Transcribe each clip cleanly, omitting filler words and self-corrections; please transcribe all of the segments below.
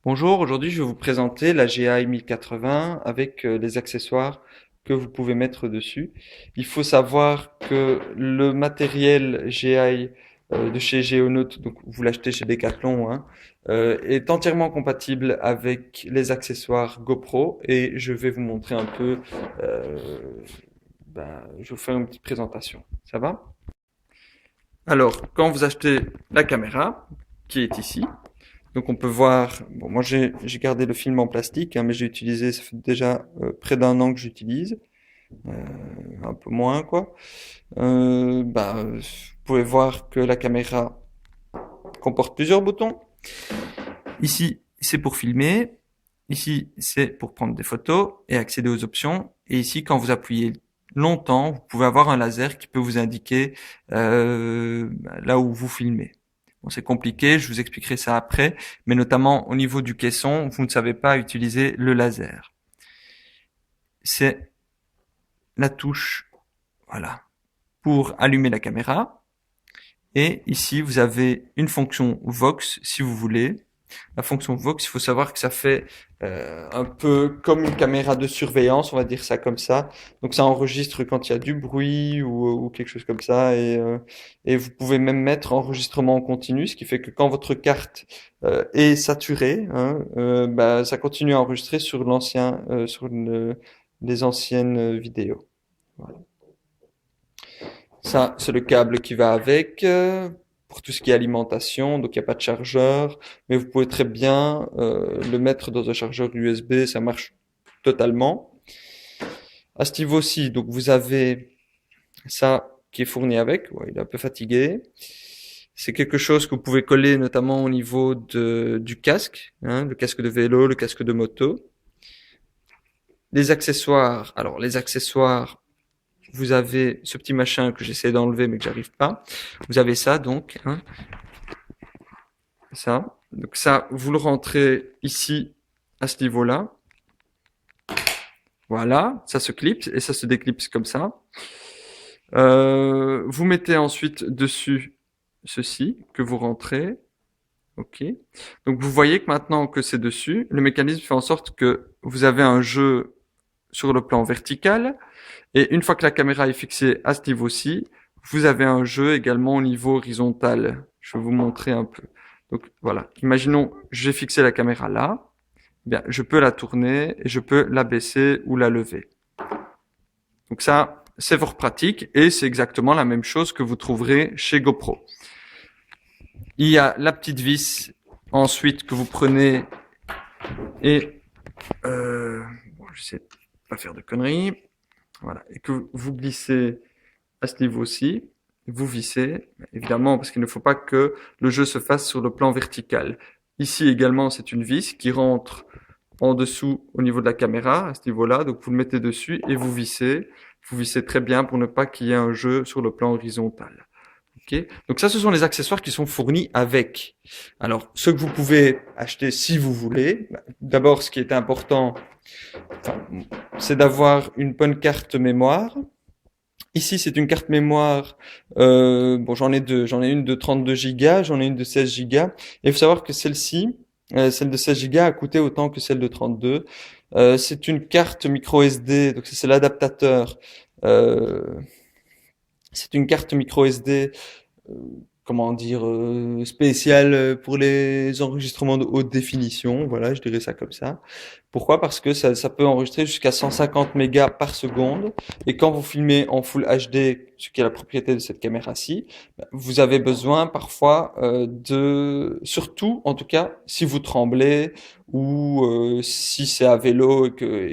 Bonjour, aujourd'hui je vais vous présenter la GI 1080 avec les accessoires que vous pouvez mettre dessus. Il faut savoir que le matériel GI de chez Geonote, donc vous l'achetez chez Decathlon, hein, est entièrement compatible avec les accessoires GoPro et je vais vous montrer un peu, euh, je vais vous faire une petite présentation. Ça va? Alors, quand vous achetez la caméra, qui est ici, donc on peut voir, bon moi j'ai gardé le film en plastique, hein, mais j'ai utilisé, ça fait déjà près d'un an que j'utilise, euh, un peu moins quoi. Vous pouvez voir que la caméra comporte plusieurs boutons. Ici c'est pour filmer, ici c'est pour prendre des photos et accéder aux options. Et ici quand vous appuyez longtemps, vous pouvez avoir un laser qui peut vous indiquer là où vous filmez. Bon, c'est compliqué, je vous expliquerai ça après, mais notamment au niveau du caisson, vous ne savez pas utiliser le laser. C'est la touche, voilà, pour allumer la caméra. Et ici, vous avez une fonction Vox, si vous voulez. La fonction Vox, il faut savoir que ça fait un peu comme une caméra de surveillance, on va dire ça comme ça. Donc ça enregistre quand il y a du bruit ou quelque chose comme ça. Et vous pouvez même mettre enregistrement en continu, ce qui fait que quand votre carte est saturée, hein, ça continue à enregistrer sur les anciennes vidéos. Voilà. Ça, c'est le câble qui va avec pour tout ce qui est alimentation. Donc, il n'y a pas de chargeur, mais vous pouvez très bien le mettre dans un chargeur USB. Ça marche totalement. À ce niveau-ci, donc vous avez ça qui est fourni avec. Ouais, il est un peu fatigué. C'est quelque chose que vous pouvez coller notamment au niveau du casque, hein, le casque de vélo, le casque de moto. Les accessoires. Alors, les accessoires, vous avez ce petit machin que j'essaie d'enlever mais que j'arrive pas. Vous avez ça donc, hein, ça. Donc ça, vous le rentrez ici à ce niveau-là. Voilà, ça se clipse et ça se déclipse comme ça. Vous mettez ensuite dessus ceci que vous rentrez. Ok. Donc vous voyez que maintenant que c'est dessus, le mécanisme fait en sorte que vous avez un jeu sur le plan vertical. Et une fois que la caméra est fixée à ce niveau-ci, vous avez un jeu également au niveau horizontal. Je vais vous montrer un peu. Donc voilà, imaginons j'ai fixé la caméra là, bien je peux la tourner et je peux la baisser ou la lever. Donc ça, c'est fort pratique et c'est exactement la même chose que vous trouverez chez GoPro. Il y a la petite vis ensuite que vous prenez et je sais pas faire de conneries. Voilà, et que vous glissez à ce niveau-ci, vous vissez, évidemment, parce qu'il ne faut pas que le jeu se fasse sur le plan vertical. Ici également, c'est une vis qui rentre en dessous au niveau de la caméra, à ce niveau-là, donc vous le mettez dessus et vous vissez. Vous vissez très bien pour ne pas qu'il y ait un jeu sur le plan horizontal. Okay. Donc ça, ce sont les accessoires qui sont fournis avec. Alors, ce que vous pouvez acheter si vous voulez, d'abord, ce qui est important, c'est d'avoir une bonne carte mémoire. Ici, c'est une carte mémoire. Bon, j'en ai deux. J'en ai une de 32 Go, j'en ai une de 16 Go. Et il faut savoir que celle-ci, celle de 16 Go, a coûté autant que celle de 32. C'est une carte micro SD, donc c'est l'adaptateur. Euh, c'est une carte micro SD euh, comment dire, spécial pour les enregistrements de haute définition. Voilà, je dirais ça comme ça. Pourquoi? Parce que ça peut enregistrer jusqu'à 150 mégas par seconde. Et quand vous filmez en Full HD, ce qui est la propriété de cette caméra-ci, vous avez besoin parfois surtout, en tout cas, si vous tremblez ou si c'est à vélo et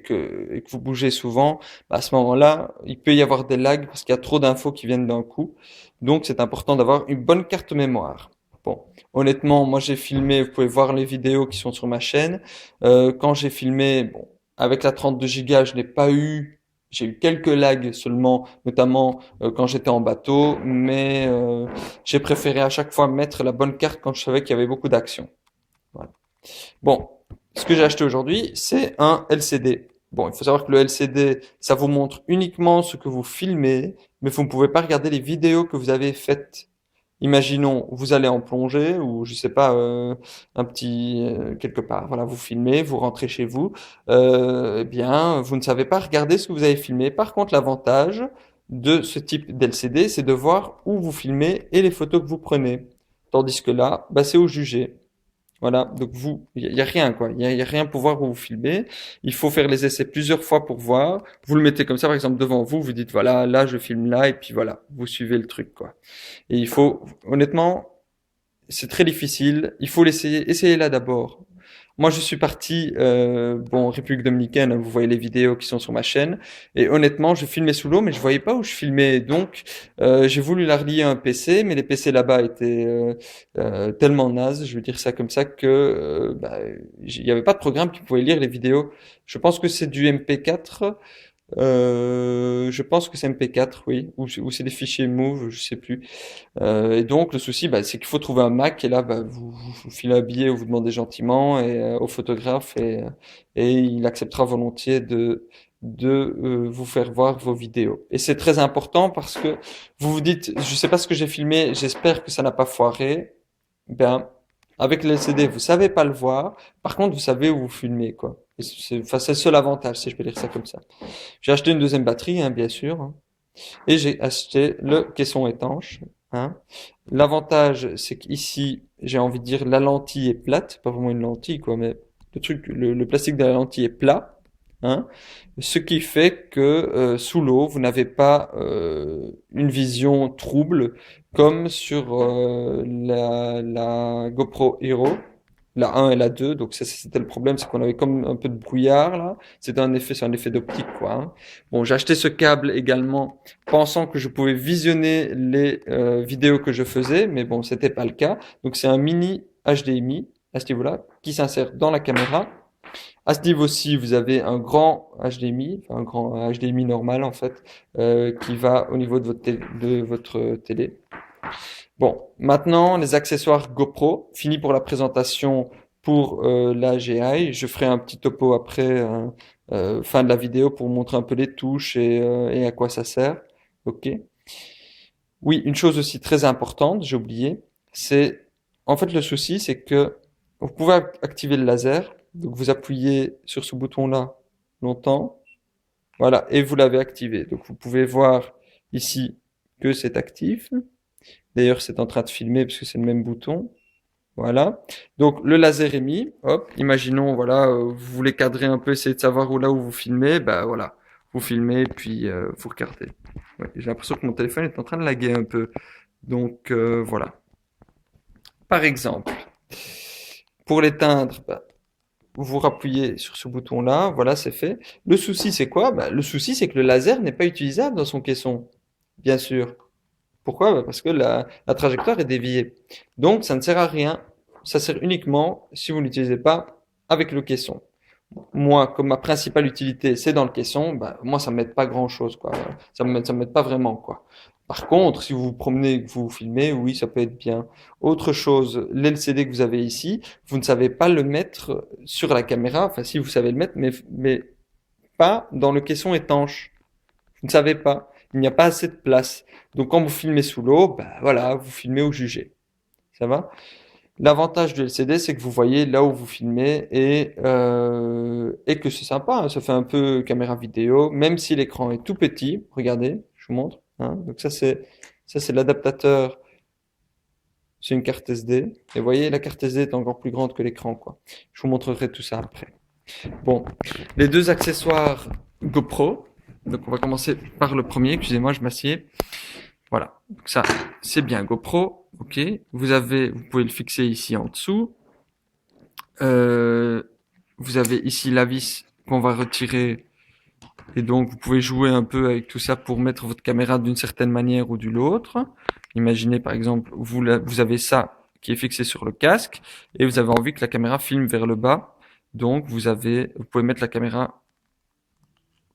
que vous bougez souvent, à ce moment-là, il peut y avoir des lags parce qu'il y a trop d'infos qui viennent d'un coup. Donc, c'est important d'avoir une bonne carte mémoire. Bon, honnêtement, moi j'ai filmé, vous pouvez voir les vidéos qui sont sur ma chaîne. Quand j'ai filmé, bon, avec la 32 Go, je n'ai pas eu, j'ai eu quelques lags seulement, notamment quand j'étais en bateau, mais j'ai préféré à chaque fois mettre la bonne carte quand je savais qu'il y avait beaucoup d'action. Voilà. Bon, ce que j'ai acheté aujourd'hui, c'est un LCD. Bon, il faut savoir que le LCD, ça vous montre uniquement ce que vous filmez, mais vous ne pouvez pas regarder les vidéos que vous avez faites. Imaginons, vous allez en plongée ou je sais pas, quelque part. Voilà, vous filmez, vous rentrez chez vous. Eh bien, vous ne savez pas regarder ce que vous avez filmé. Par contre, l'avantage de ce type d'LCD, c'est de voir où vous filmez et les photos que vous prenez. Tandis que là, bah, c'est au jugé. Voilà, donc y a rien quoi, y a rien pour voir où vous filmez. Il faut faire les essais plusieurs fois pour voir. Vous le mettez comme ça, par exemple devant vous, vous dites voilà, là je filme là et puis voilà, vous suivez le truc quoi. Et il faut, honnêtement, c'est très difficile. Il faut l'essayer. Essayez-la d'abord. Moi, je suis parti, bon, République dominicaine, hein, vous voyez les vidéos qui sont sur ma chaîne. Et honnêtement, je filmais sous l'eau, mais je voyais pas où je filmais. Donc, j'ai voulu la relier à un PC, mais les PC là-bas étaient tellement nazes, je veux dire ça comme ça, que bah, il y avait pas de programme qui pouvait lire les vidéos. Je pense que c'est du MP4. Je pense que c'est MP4, oui, ou c'est des fichiers Move, je sais plus. Et donc le souci, bah, c'est qu'il faut trouver un Mac et là, bah, vous filez un billet ou vous demandez gentiment au photographe et il acceptera volontiers de vous faire voir vos vidéos. Et c'est très important parce que vous vous dites, je sais pas ce que j'ai filmé, j'espère que ça n'a pas foiré. Ben, avec le LCD, vous savez pas le voir. Par contre, vous savez où vous filmez, quoi. Et enfin, c'est le seul avantage, si je peux dire ça comme ça. J'ai acheté une deuxième batterie, hein, bien sûr, hein. Et j'ai acheté le caisson étanche, hein. L'avantage, c'est qu'ici, j'ai envie de dire, la lentille est plate, pas vraiment une lentille, quoi, mais le plastique de la lentille est plat, hein. Ce qui fait que sous l'eau, vous n'avez pas une vision trouble comme sur la GoPro Hero, la 1 et la 2. Donc ça, c'était le problème, c'est qu'on avait comme un peu de brouillard là. C'est un effet d'optique quoi, hein. Bon, j'ai acheté ce câble également, pensant que je pouvais visionner les vidéos que je faisais, mais bon, c'était pas le cas. Donc c'est un mini HDMI à ce niveau-là qui s'insère dans la caméra. À ce niveau-ci, vous avez un grand HDMI, enfin un grand HDMI normal en fait, qui va au niveau de votre télé. Bon, maintenant les accessoires GoPro, fini pour la présentation pour la GI. Je ferai un petit topo après, fin de la vidéo pour vous montrer un peu les touches et à quoi ça sert. Ok. Oui, une chose aussi très importante, j'ai oublié, c'est en fait le souci, c'est que vous pouvez activer le laser, donc vous appuyez sur ce bouton-là longtemps, voilà, et vous l'avez activé. Donc vous pouvez voir ici que c'est actif. D'ailleurs, c'est en train de filmer parce que c'est le même bouton. Voilà. Donc le laser est mis. Hop. Imaginons, voilà, vous voulez cadrer un peu, essayer de savoir où vous filmez. Bah voilà, vous filmez puis vous regardez. Ouais, j'ai l'impression que mon téléphone est en train de laguer un peu. Donc voilà. Par exemple, pour l'éteindre, bah, vous rappuyez sur ce bouton-là. Voilà, c'est fait. Le souci, c'est quoi? Bah, le souci, c'est que le laser n'est pas utilisable dans son caisson, bien sûr. Pourquoi? Bah, parce que la trajectoire est déviée. Donc, ça ne sert à rien. Ça sert uniquement si vous n'utilisez pas avec le caisson. Moi, comme ma principale utilité, c'est dans le caisson, bah, moi, ça m'aide pas grand-chose, quoi. Ça m'aide pas vraiment, quoi. Par contre, si vous vous promenez, que vous filmez, oui, ça peut être bien. Autre chose, l'LCD que vous avez ici, vous ne savez pas le mettre sur la caméra. Enfin, si vous savez le mettre, mais pas dans le caisson étanche. Vous ne savez pas. Il n'y a pas assez de place. Donc quand vous filmez sous l'eau, bah voilà, vous filmez au jugé. Ça va? L'avantage du LCD, c'est que vous voyez là où vous filmez et que c'est sympa, hein, ça fait un peu caméra vidéo, même si l'écran est tout petit. Regardez, je vous montre, hein. Donc ça c'est l'adaptateur. C'est une carte SD. Et vous voyez, la carte SD est encore plus grande que l'écran, quoi. Je vous montrerai tout ça après. Bon, les deux accessoires GoPro. Donc on va commencer par le premier. Excusez-moi, je m'assieds. Voilà. Donc ça, c'est bien GoPro. Ok. Vous pouvez le fixer ici en dessous. Vous avez ici la vis qu'on va retirer. Et donc vous pouvez jouer un peu avec tout ça pour mettre votre caméra d'une certaine manière ou d'une autre. Imaginez par exemple, vous avez ça qui est fixé sur le casque et vous avez envie que la caméra filme vers le bas. Donc vous pouvez mettre la caméra.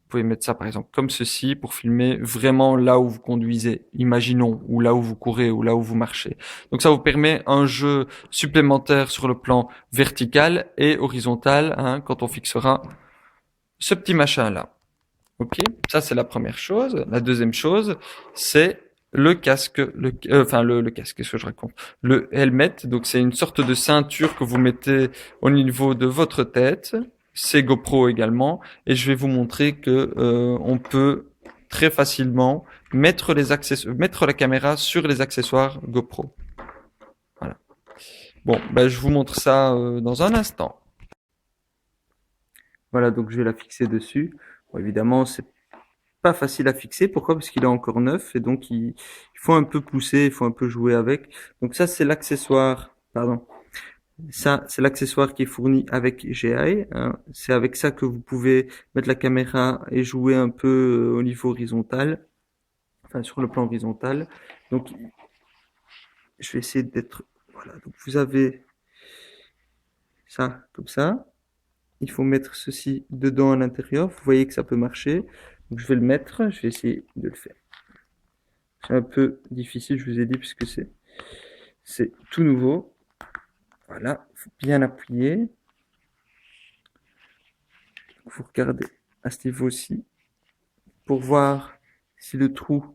Vous pouvez mettre ça par exemple comme ceci pour filmer vraiment là où vous conduisez, imaginons, ou là où vous courez, ou là où vous marchez. Donc ça vous permet un jeu supplémentaire sur le plan vertical et horizontal, hein, quand on fixera ce petit machin là. Ok, ça c'est la première chose. La deuxième chose, c'est le casque, le casque, qu'est-ce que je raconte? Le helmet, donc c'est une sorte de ceinture que vous mettez au niveau de votre tête. C'est GoPro également, et je vais vous montrer que on peut très facilement mettre la caméra sur les accessoires GoPro. Voilà. Bon, ben je vous montre ça dans un instant. Voilà, donc je vais la fixer dessus. Bon, évidemment, c'est pas facile à fixer. Pourquoi? Parce qu'il est encore neuf et donc il faut un peu pousser, il faut un peu jouer avec. Donc ça, c'est l'accessoire. Pardon. Ça, c'est l'accessoire qui est fourni avec GI, hein. C'est avec ça que vous pouvez mettre la caméra et jouer un peu au niveau horizontal, enfin sur le plan horizontal. Donc, je vais essayer d'être. Voilà. Donc vous avez ça comme ça. Il faut mettre ceci dedans à l'intérieur. Vous voyez que ça peut marcher. Donc je vais le mettre. Je vais essayer de le faire. C'est un peu difficile, je vous ai dit, puisque c'est tout nouveau. Voilà, il faut bien appuyer. Vous regardez à ce niveau-ci pour voir si le trou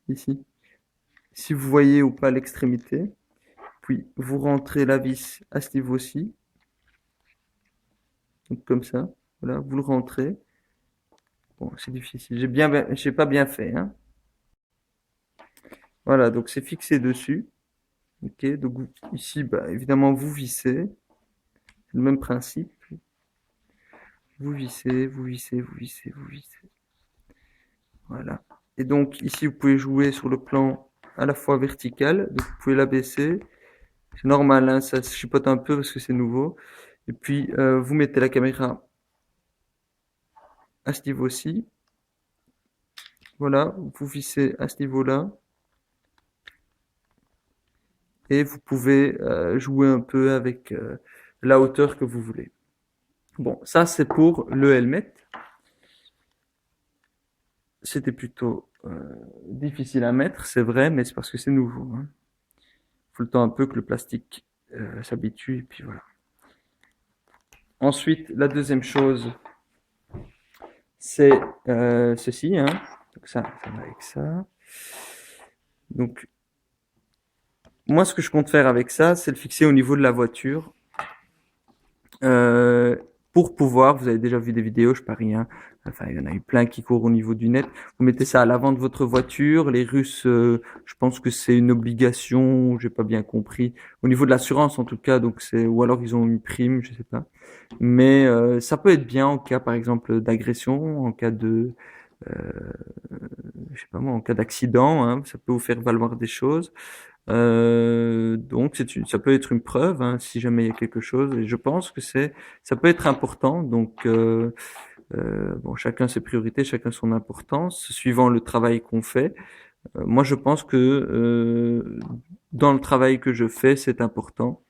ici, si vous voyez ou pas l'extrémité. Puis vous rentrez la vis à ce niveau-ci, donc comme ça. Voilà, vous le rentrez. Bon, c'est difficile. J'ai pas bien fait, hein. Voilà, donc c'est fixé dessus. Ok, donc ici, bah, évidemment, vous vissez. C'est le même principe. Vous vissez, vous vissez, vous vissez, vous vissez. Voilà. Et donc ici, vous pouvez jouer sur le plan à la fois vertical. Donc vous pouvez l'abaisser. C'est normal, hein, ça se chipote un peu parce que c'est nouveau. Et puis vous mettez la caméra à ce niveau-ci. Voilà, vous vissez à ce niveau-là. Et vous pouvez jouer un peu avec la hauteur que vous voulez. Bon, ça c'est pour le helmet. C'était plutôt difficile à mettre, c'est vrai, mais c'est parce que c'est nouveau, hein. Faut le temps un peu que le plastique s'habitue, et puis voilà. Ensuite, la deuxième chose, c'est ceci, hein. Donc ça va avec ça. Donc, moi, ce que je compte faire avec ça, c'est le fixer au niveau de la voiture. Pour pouvoir, vous avez déjà vu des vidéos, je parie, hein. Enfin, il y en a eu plein qui courent au niveau du net. Vous mettez ça à l'avant de votre voiture. Les Russes, je pense que c'est une obligation, j'ai pas bien compris. Au niveau de l'assurance, en tout cas, donc ou alors ils ont une prime, je sais pas. Mais ça peut être bien en cas, par exemple, d'agression, en cas de, euh, je sais pas moi, en cas d'accident, hein, ça peut vous faire valoir des choses. Donc ça peut être une preuve, hein, si jamais il y a quelque chose. Et je pense que ça peut être important. Donc bon, chacun ses priorités, chacun son importance, suivant le travail qu'on fait. Moi, je pense que dans le travail que je fais, c'est important.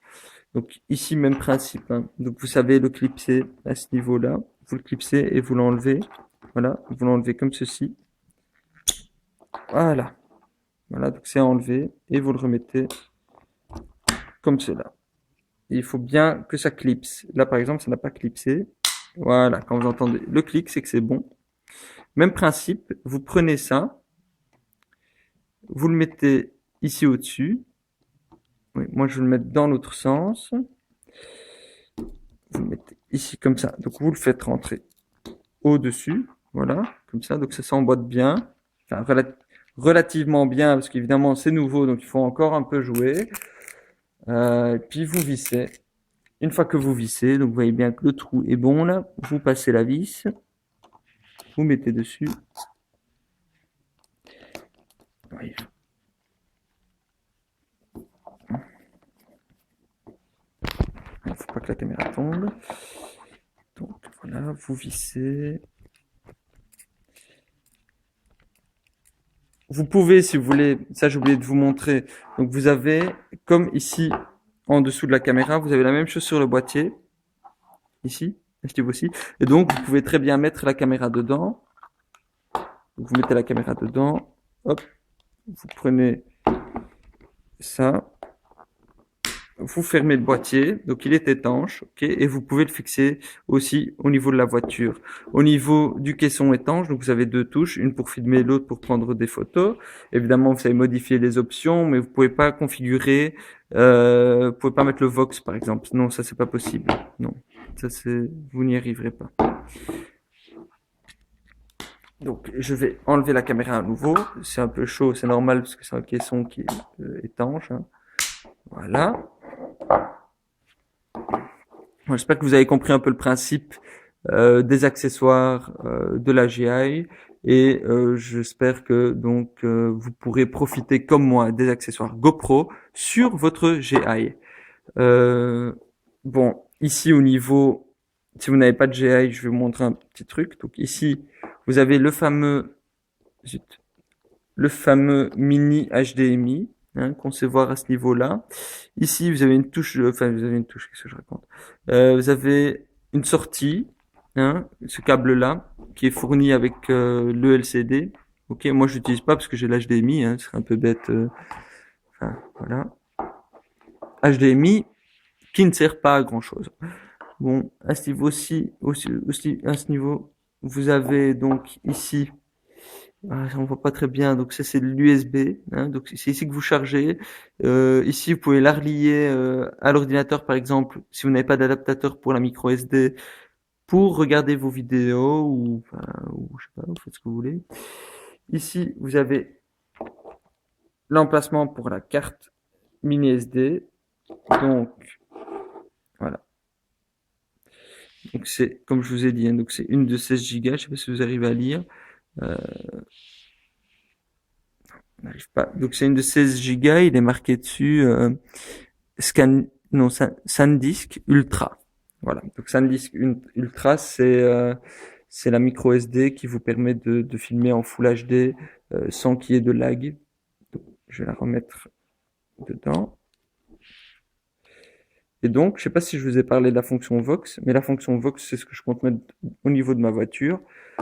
Donc ici, même principe, hein. Donc vous savez le clipser à ce niveau-là. Vous le clipsez et vous l'enlevez. Voilà, vous l'enlevez comme ceci. Voilà. Voilà, donc c'est enlevé et vous le remettez comme cela. Et il faut bien que ça clipse. Là, par exemple, ça n'a pas clipsé. Voilà, quand vous entendez le clic, c'est que c'est bon. Même principe, vous prenez ça, vous le mettez ici au-dessus. Oui, moi, je vais le mettre dans l'autre sens. Vous le mettez ici comme ça. Donc, vous le faites rentrer au-dessus. Voilà, comme ça. Donc, ça s'emboîte bien. Enfin, relativement bien, parce qu'évidemment, c'est nouveau, donc il faut encore un peu jouer. Puis, vous vissez. Une fois que vous vissez, donc vous voyez bien que le trou est bon là, vous passez la vis, vous mettez dessus. Oui. Il ne faut pas que la caméra tombe. Donc voilà, vous vissez. Vous pouvez, si vous voulez, ça j'ai oublié de vous montrer. Donc vous avez, comme ici, en dessous de la caméra, vous avez la même chose sur le boîtier. Ici, achetez-vous aussi. Et donc vous pouvez très bien mettre la caméra dedans. Donc, vous mettez la caméra dedans. Hop, vous prenez ça. vous fermez le boîtier, donc il est étanche, ok, et vous pouvez le fixer aussi au niveau de la voiture. Au niveau du caisson étanche, donc vous avez deux touches, une pour filmer, l'autre pour prendre des photos. Évidemment, vous savez modifier les options, mais vous pouvez pas configurer, vous pouvez pas mettre le Vox par exemple. Non, ça c'est pas possible. Non, ça c'est, vous n'y arriverez pas. Donc, je vais enlever la caméra à nouveau. C'est un peu chaud, c'est normal parce que c'est un caisson qui est étanche, hein. Voilà. J'espère que vous avez compris un peu le principe des accessoires de la GI et j'espère que donc vous pourrez profiter comme moi des accessoires GoPro sur votre GI. Euh, bon, ici au niveau, si vous n'avez pas de GI, je vais vous montrer un petit truc. Donc ici, vous avez zut, le fameux mini HDMI, hein, qu'on sait voir à ce niveau-là. Ici, vous avez une touche, enfin, vous avez une touche, qu'est-ce que je raconte? Vous avez une sortie, hein, ce câble-là, qui est fourni avec le LCD. Ok, moi je l'utilise pas parce que j'ai l'HDMI, hein, ce serait un peu bête. Enfin, voilà. HDMI qui ne sert pas à grand-chose. Bon, à ce niveau-ci, aussi à ce niveau, vous avez donc ici on voit pas très bien. Donc ça c'est de l'USB. Hein, donc c'est ici que vous chargez. Ici vous pouvez la relier à l'ordinateur par exemple si vous n'avez pas d'adaptateur pour la micro SD pour regarder vos vidéos ou, enfin, ou je sais pas, vous faites ce que vous voulez. Ici vous avez l'emplacement pour la carte mini SD. Donc voilà. Donc c'est comme je vous ai dit. Hein, donc c'est une de 16 Go. Je sais pas si vous arrivez à lire. Euh, n'arrive pas. Donc c'est une de 16 Go. Il est marqué dessus. Scan, non, SanDisk Ultra. Voilà. Donc SanDisk Ultra, c'est la micro SD qui vous permet de filmer en Full HD sans qu'il y ait de lag. Donc, je vais la remettre dedans. Et donc, je sais pas si je vous ai parlé de la fonction Vox, mais la fonction Vox, c'est ce que je compte mettre au niveau de ma voiture.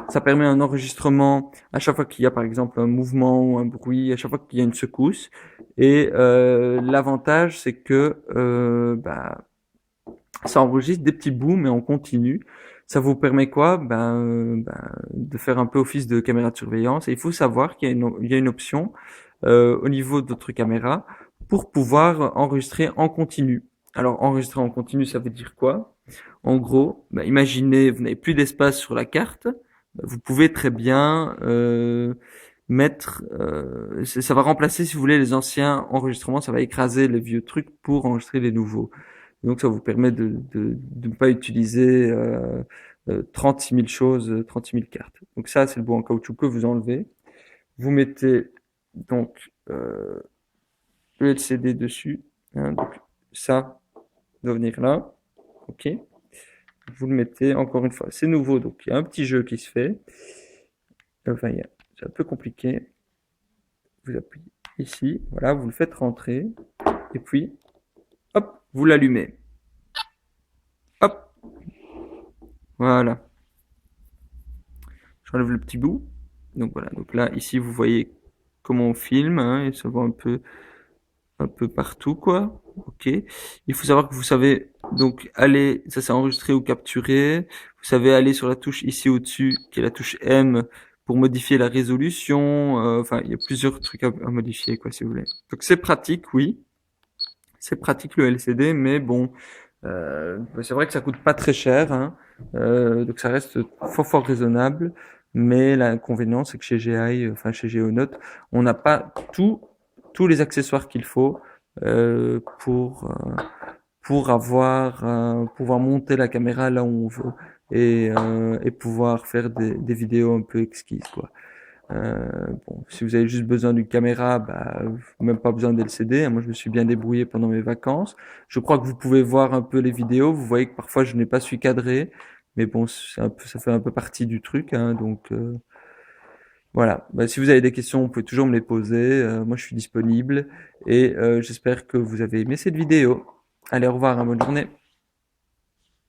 Ça permet un enregistrement à chaque fois qu'il y a par exemple un mouvement ou un bruit, à chaque fois qu'il y a une secousse. Et l'avantage, c'est que ça enregistre des petits bouts, mais on continue. Ça vous permet quoi? De faire un peu office de caméra de surveillance. Et il faut savoir qu'il y a une option au niveau de votre caméra pour pouvoir enregistrer en continu. Alors enregistrer en continu, ça veut dire quoi? En gros, imaginez, vous n'avez plus d'espace sur la carte, vous pouvez très bien ça va remplacer, si vous voulez, les anciens enregistrements, ça va écraser les vieux trucs pour enregistrer les nouveaux. Donc ça vous permet de ne pas utiliser 36 000 choses, 36 000 cartes. Donc ça, c'est le bout en caoutchouc que vous enlevez. Vous mettez donc le LCD dessus. Hein, donc ça doit venir là. Ok. Vous le mettez encore une fois. C'est nouveau, donc il y a un petit jeu qui se fait. Enfin, c'est un peu compliqué. Vous appuyez ici. Voilà, vous le faites rentrer. Et puis, hop, vous l'allumez. Hop. Voilà. J'enlève le petit bout. Donc voilà. Donc là, ici, vous voyez comment on filme. Hein, et ça voit un peu partout, quoi. Ok. Il faut savoir que vous savez donc aller, ça c'est enregistré ou capturé. Vous savez aller sur la touche ici au-dessus, qui est la touche M, pour modifier la résolution. Enfin, il y a plusieurs trucs à modifier, quoi, si vous voulez. Donc c'est pratique, oui. C'est pratique le LCD, mais bon, c'est vrai que ça coûte pas très cher, hein. Donc ça reste fort raisonnable. Mais l'inconvénient, c'est que chez GI, enfin chez Geonote, on n'a pas tous les accessoires qu'il faut euh, pour euh, pour pouvoir monter la caméra là où on veut et pouvoir faire des vidéos un peu exquises, quoi. Bon, si vous avez juste besoin d'une caméra, même pas besoin d'LCD. Moi, je me suis bien débrouillé pendant mes vacances. Je crois que vous pouvez voir un peu les vidéos. Vous voyez que parfois je n'ai pas su cadrer, mais bon, ça fait un peu partie du truc, hein, donc voilà. Si vous avez des questions, vous pouvez toujours me les poser. Moi, je suis disponible et j'espère que vous avez aimé cette vidéo. Allez, au revoir, hein, bonne journée.